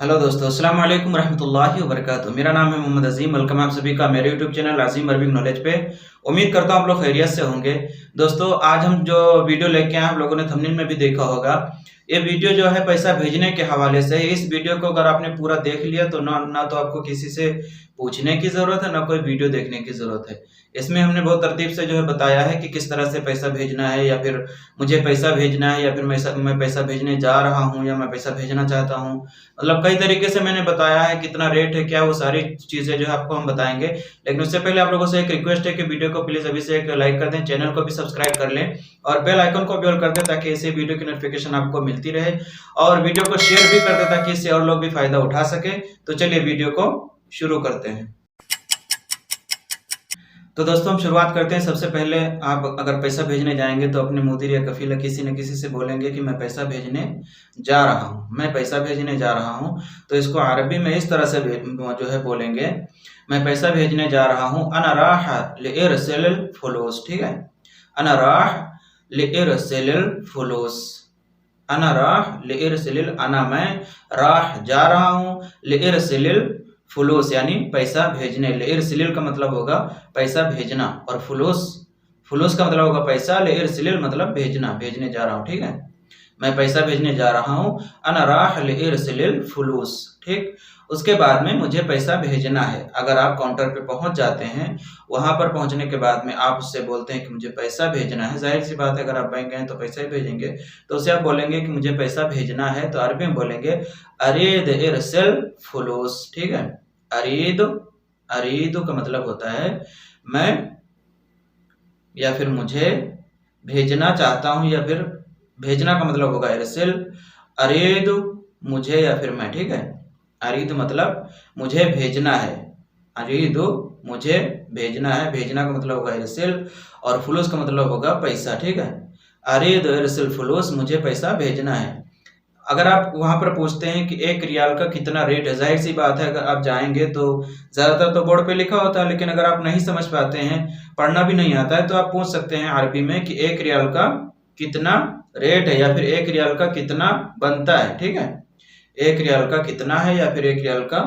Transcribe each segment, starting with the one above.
Hello दोस्तों, अस्सलाम वालेकुम रहमतुल्लाहि व बरकातुहू। मेरा नाम है मोहम्मद अजीम। वेलकम आप सभी का मेरे यूट्यूब चैनल अजीम अरबिक नॉलेज पे। उम्मीद करता हूँ आप लोग खैरियत से होंगे। दोस्तों, आज हम जो वीडियो लेके आए, आप लोगों ने थंबनेल में भी देखा होगा। ये वीडियो जो है पैसा भेजने के हवाले से है। इस वीडियो को अगर आपने पूरा देख लिया तो ना तो आपको किसी से पूछने की ज़रूरत है, ना कोई वीडियो देखने की ज़रूरत है। इसमें हमने बहुत तरतीब से जो है बताया है कि किस तरह से पैसा भेजना है, या फिर मुझे पैसा भेजना है, या फिर मैं पैसा भेजने जा रहा हूँ, या मैं पैसा भेजना चाहता हूँ। मतलब कई तरीके से मैंने बताया है, कितना रेट है, क्या वो सारी चीज़ें जो है आपको हम बताएंगे। लेकिन उससे पहले आप लोगों से एक रिक्वेस्ट है कि वीडियो को प्लीज़ अभी से एक लाइक कर दें, चैनल को भी सब्सक्राइब कर लें और बेल आइकन को भी ऑल कर दें, ताकि ऐसे वीडियो की नोटिफिकेशन आपको मिलती रहे। और वीडियो को शेयर भी कर दें ताकि इससे और लोग भी फायदा उठा सके। तो चलिए वीडियो को शुरू करते हैं। तो दोस्तों, हम शुरुआत करते हैं। सबसे पहले आप अगर पैसा भेजने जाएंगे तो अपने मुदीर या कफील किसी न किसी से बोलेंगे कि मैं पैसा भेजने जा रहा हूँ, मैं पैसा भेजने जा रहा हूँ। तो इसको अरबी में इस तरह से जो है बोलेंगे, मैं पैसा भेजने जा रहा हूँ। अना राह लिइरसिल फुलूस। ठीक है, अना राह लिइरसिल फुलूस। अना राह लिइरसिल, अना मैं, राह जा रहा हूँ, लिइरसिल फुलूस यानी पैसा भेजने। लिइरसिल का मतलब होगा पैसा भेजना, और फुलूस का मतलब होगा पैसा। लिइरसिल मतलब भेजना, भेजने जा रहा हूँ। ठीक है, मैं पैसा भेजने जा रहा हूँ। अना राह लिइरसिल फुलूस। ठीक, उसके बाद में मुझे पैसा भेजना है। अगर आप काउंटर पे पहुंच जाते हैं, वहां पर पहुंचने के बाद में आप उससे बोलते हैं कि मुझे पैसा भेजना है। जाहिर सी बात है, अगर आप बैंक गए तो पैसा ही भेजेंगे। तो उससे आप बोलेंगे कि मुझे पैसा भेजना है, तो अरबी में बोलेंगे अरीद इरसिल फुलूस। ठीक है, अरीद, अरीद का मतलब होता है मैं, या फिर मुझे भेजना चाहता हूं, या फिर भेजना का मतलब होगा इरसिल। अरीद मुझे या फिर मैं। ठीक है, अरीद मतलब मुझे भेजना है, अरीद मुझे भेजना है, भेजना का मतलब होगा इरसिल, और फुलूस का मतलब होगा पैसा। ठीक है, अरीद इरसिल फुलूस, मुझे पैसा भेजना है। अगर आप वहां पर पूछते हैं कि 1 रियाल का कितना रेट है, जाहिर सी बात है अगर आप जाएंगे तो ज़्यादातर तो बोर्ड पे लिखा होता है, लेकिन अगर आप नहीं समझ पाते हैं, पढ़ना भी नहीं आता है, तो आप पूछ सकते हैं अरबी में कि 1 रियाल का कितना रेट है, या फिर 1 रियाल का कितना बनता है। ठीक है, 1 रियाल का कितना है, या फिर 1 रियाल का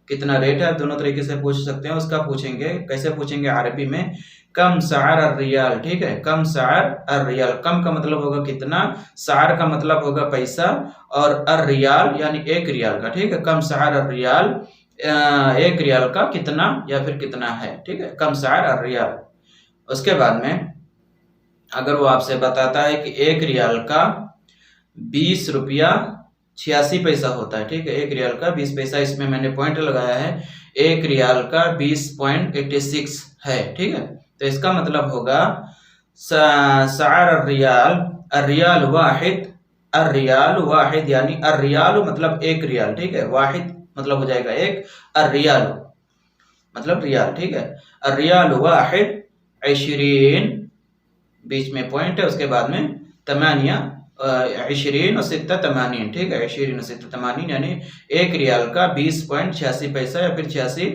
कितना रेट है। आप दोनों तरीके से पूछ सकते हैं। उसका पूछेंगे, कैसे पूछेंगे अरबी में, कम सार अर रियाल। ठीक है, कम सार अर रियाल। कम का मतलब होगा कितना, सार का मतलब होगा पैसा, और अर रियाल यानी 1 रियाल का। ठीक है, कम सार अर रियाल, 1 रियाल का कितना या फिर कितना है। ठीक है, कम सार अर रियाल। उसके बाद में अगर वो आपसे बताता है कि 1 रियाल का 20 रुपया 86 पैसा होता है। ठीक है, 1 रियाल का 20 पैसा, इसमें मैंने पॉइंट लगाया है, 1 रियाल का 20.86 है। ठीक है, तो इसका मतलब होगा सार रियाल, रियाल वाहिद, रियाल वाहिद यानी रियाल मतलब 1 रियाल। ठीक है, वाहिद मतलब हो जाएगा 1, रियाल मतलब रियाल। ठीक है, रियाल वाहिद 20, बीच में पॉइंट है, उसके बाद में तमानिया 20 और 86। ठीक है, 20 और 86 यानी 1 रियाल का 20.86 पैसा, या फिर 86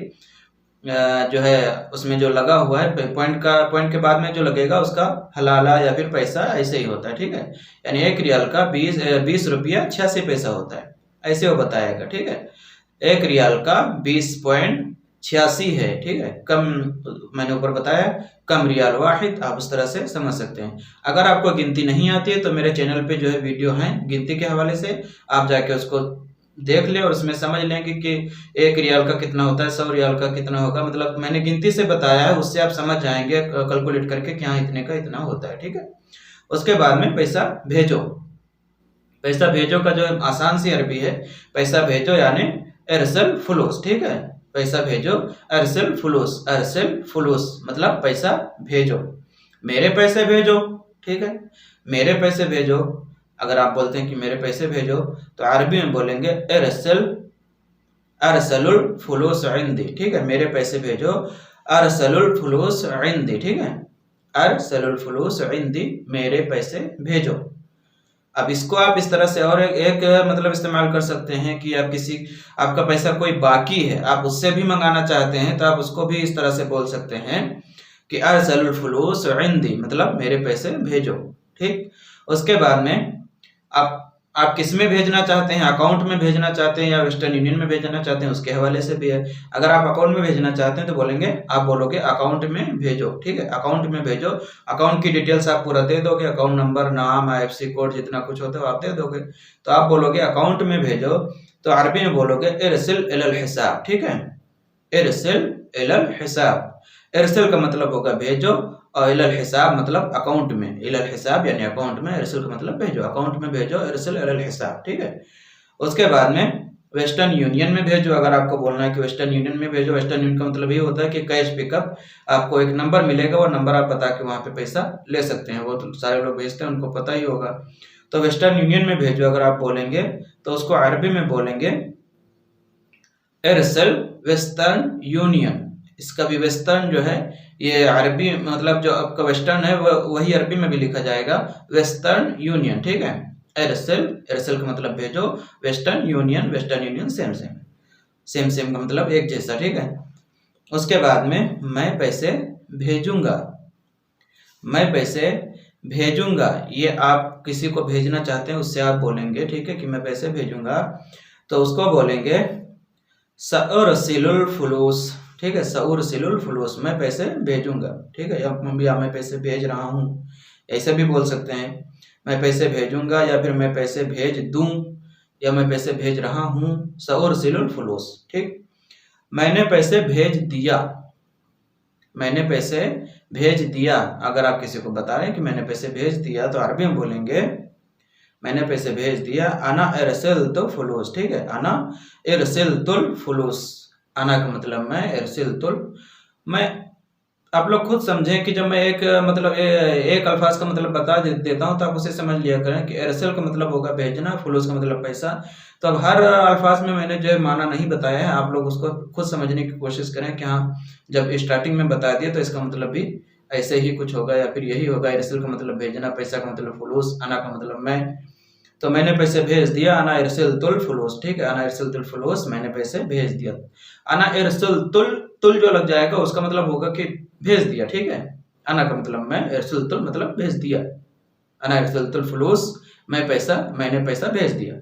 जो है उसमें जो लगा हुआ है पॉइंट के बाद में जो लगेगा उसका हलाला या फिर पैसा ऐसे ही होता है। ठीक है, यानी 1 रियाल का 20 रुपया 86 पैसा होता है, ऐसे वो बताएगा। ठीक है, 1 रियाल का 20.86 है। ठीक है, कम मैंने ऊपर बताया, कम रियाल वाहिद, आप उस तरह से समझ सकते हैं। अगर आपको गिनती नहीं आती है तो मेरे चैनल पे जो है वीडियो है गिनती के हवाले से, आप जाके उसको देख लें और उसमें समझ लेंगे कि 1 रियाल का कितना होता है, 100 रियाल का कितना होगा। मतलब मैंने गिनती से बताया है, उससे आप समझ जाएंगे कैलकुलेट करके कि हाँ इतने का इतना होता है। ठीक है, उसके बाद में पैसा भेजो। पैसा भेजो का जो आसान सी अरबी है, पैसा भेजो यानी इरसिल फुलूस। ठीक है, पैसा भेजो, अरसिल फुलूस, अरसिल फुलूस मतलब पैसा भेजो, मेरे पैसे भेजो। ठीक है, मेरे पैसे भेजो। अगर आप बोलते हैं कि मेरे पैसे भेजो, तो अरबी में बोलेंगे इरसिल अरसलुल फुलूस इंदी। ठीक है, मेरे पैसे भेजो, अरसलुल फुलूस इंदी। ठीक है, अरसलुल फुलूस इंदी, मेरे पैसे भेजो। अब इसको आप इस तरह से और एक मतलब इस्तेमाल कर सकते हैं कि आप आपका पैसा कोई बाकी है, आप उससे भी मंगाना चाहते हैं, तो आप उसको भी इस तरह से बोल सकते हैं कि अरसलुल फुलूस इंदी, मतलब मेरे पैसे भेजो। ठीक, उसके बाद में आप आप किस में भेजना चाहते हैं, अकाउंट में भेजना चाहते हैं या वेस्टर्न यूनियन में भेजना चाहते हैं, उसके हवाले से भी है। अगर आप अकाउंट में भेजना चाहते हैं तो बोलेंगे, आप बोलोगे अकाउंट में भेजो, ठीक है, अकाउंट में भेजो। अकाउंट की डिटेल्स आप पूरा दे दोगे, अकाउंट नंबर, नाम, IFSC कोड, जितना कुछ होता है आप दे दोगे। तो आप बोलोगे अकाउंट में भेजो, तो अरबी में बोलोगे इरसिल इलल हिसाब, ठीक है, इरसिल इलल हिसाब। इरसिल का मतलब होगा भेजो, और इलल हिसाब मतलब अकाउंट में, इलल हिसाब यानी अकाउंट में, इरसिल का मतलब भेजो, अकाउंट में भेजो, इरसिल इलल हिसाब, ठीक है। उसके बाद में वेस्टर्न यूनियन में भेजो। अगर आपको बोलना है कि वेस्टर्न यूनियन में भेजो, वेस्टर्न यूनियन का मतलब ये होता है कि कैश पिकअप, आपको एक नंबर मिलेगा, वो नंबर आप बता के वहां पे पैसा ले सकते हैं, वो तो सारे लोग भेजते हैं, उनको पता ही होगा। तो वेस्टर्न यूनियन में भेजो अगर आप बोलेंगे तो उसको अरबी में बोलेंगे इरसिल वेस्टर्न यूनियन। इसका भी वेस्टर्न जो है ये अरबी मतलब जो आपका वेस्टर्न है वही अरबी में भी लिखा जाएगा, वेस्टर्न यूनियन, ठीक है। इरसिल, इरसिल का मतलब भेजो, western union, western union same same, same same का मतलब एक जैसा, ठीक है। उसके बाद में मैं पैसे भेजूंगा, मैं पैसे भेजूंगा, ये आप किसी को भेजना चाहते हैं उससे आप बोलेंगे, ठीक है, कि मैं पैसे भेजूंगा, तो उसको बोलेंगे सउरसिलुल फुलूस, ठीक है, सउरसिलुल फुलूस, मैं पैसे भेजूंगा, ठीक है, या मैं पैसे भेज रहा हूँ, ऐसे भी बोल सकते हैं, मैं पैसे भेजूंगा, या फिर मैं पैसे भेज दूं, या मैं पैसे भेज रहा हूँ, सउरसिलुल फुलूस, ठीक। मैंने पैसे भेज दिया, मैंने पैसे भेज दिया, अगर आप किसी को बता रहे हैं कि मैंने पैसे भेज दिया तो अरबी में बोलेंगे मैंने पैसे भेज दिया, अना इरसिलतु फुलूस, ठीक है, अना इरसिलतुल फुलूस, अना का मतलब मैं, इरसिलतुल मैं। आप लोग खुद समझें कि जब मैं एक मतलब एक अल्फाज का मतलब बता देता हूं तो आप उसे समझ लिया करें कि इरसिल का मतलब होगा भेजना, फुलूस का मतलब पैसा। तो अब हर अल्फाज में मैंने जो माना नहीं बताया है, आप लोग उसको खुद समझने की कोशिश करें कि हाँ जब स्टार्टिंग में बता दिया तो इसका मतलब भी ऐसे ही कुछ होगा, या फिर यही होगा। इरसिल का मतलब भेजना, पैसा का मतलब फुलूस, अना का मतलब मैं। तो मैंने पैसे भेज दिया, अना इरसिलतुल फुलूस, ठीक है, अना इरसिलतुल फुलूस, मैंने पैसे भेज दिया। अना इरसिलतुल, तुल जो लग जाएगा उसका मतलब होगा कि भेज दिया, ठीक है। अना का मतलब मैं, इरसिलतुल मतलब भेज दिया, अना इरसिलतुल फुलूस, मैं पैसा, मैंने पैसा भेज दिया,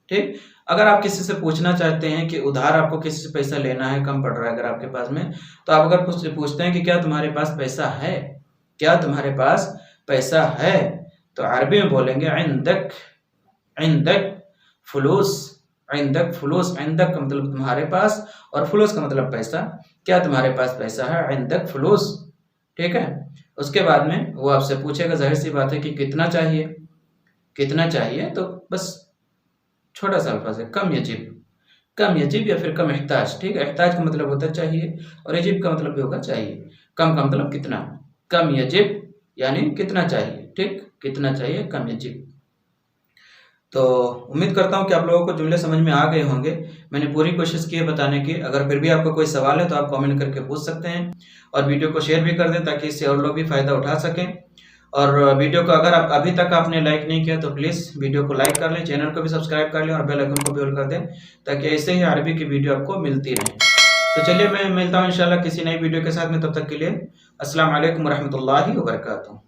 ठीक। अगर आप किसी से पूछना चाहते हैं कि उधार आपको किसी से पैसा लेना है, कम पड़ रहा है अगर आपके पास में, तो आप अगर कुछ पूछते हैं कि क्या तुम्हारे पास पैसा है, क्या तुम्हारे पास पैसा है, तो अरबी में बोलेंगे इंदक, इंदक फुलूस, इंदक फुलूस, इंदक का मतलब तुम्हारे पास, और फुलूस का मतलब पैसा, क्या तुम्हारे पास पैसा है, इंदक फुलूस, ठीक है। उसके बाद में वो आपसे पूछेगा, जाहिर सी बात है कि कितना चाहिए, कितना चाहिए, तो बस छोटा सा अल्फाज है कम यजीब, कम यजीब या फिर कम एहताज, ठीक है। एहताज का मतलब होता है चाहिए, और यजीब का मतलब भी होगा चाहिए। कम का मतलब कितना, कम यजीब यानी कितना चाहिए, ठीक, कितना चाहिए, कम यजीब। तो उम्मीद करता हूँ कि आप लोगों को जुमले समझ में आ गए होंगे। मैंने पूरी कोशिश की है बताने की। अगर फिर भी आपको कोई सवाल है तो आप कमेंट करके पूछ सकते हैं, और वीडियो को शेयर भी कर दें ताकि इससे और लोग भी फ़ायदा उठा सकें। और वीडियो को अगर आप अभी तक आपने लाइक नहीं किया तो प्लीज़ वीडियो को लाइक कर लें, चैनल को भी सब्सक्राइब कर लें, और बेल आइकन को भी ऑल कर दें ताकि ऐसे ही अरबी की वीडियो आपको मिलती रहे। तो चलिए मैं मिलता हूँ इंशाल्लाह किसी नई वीडियो के साथ में, तब तक के लिए अस्सलाम वालेकुम रहमतुल्लाहि व बरकातुहू।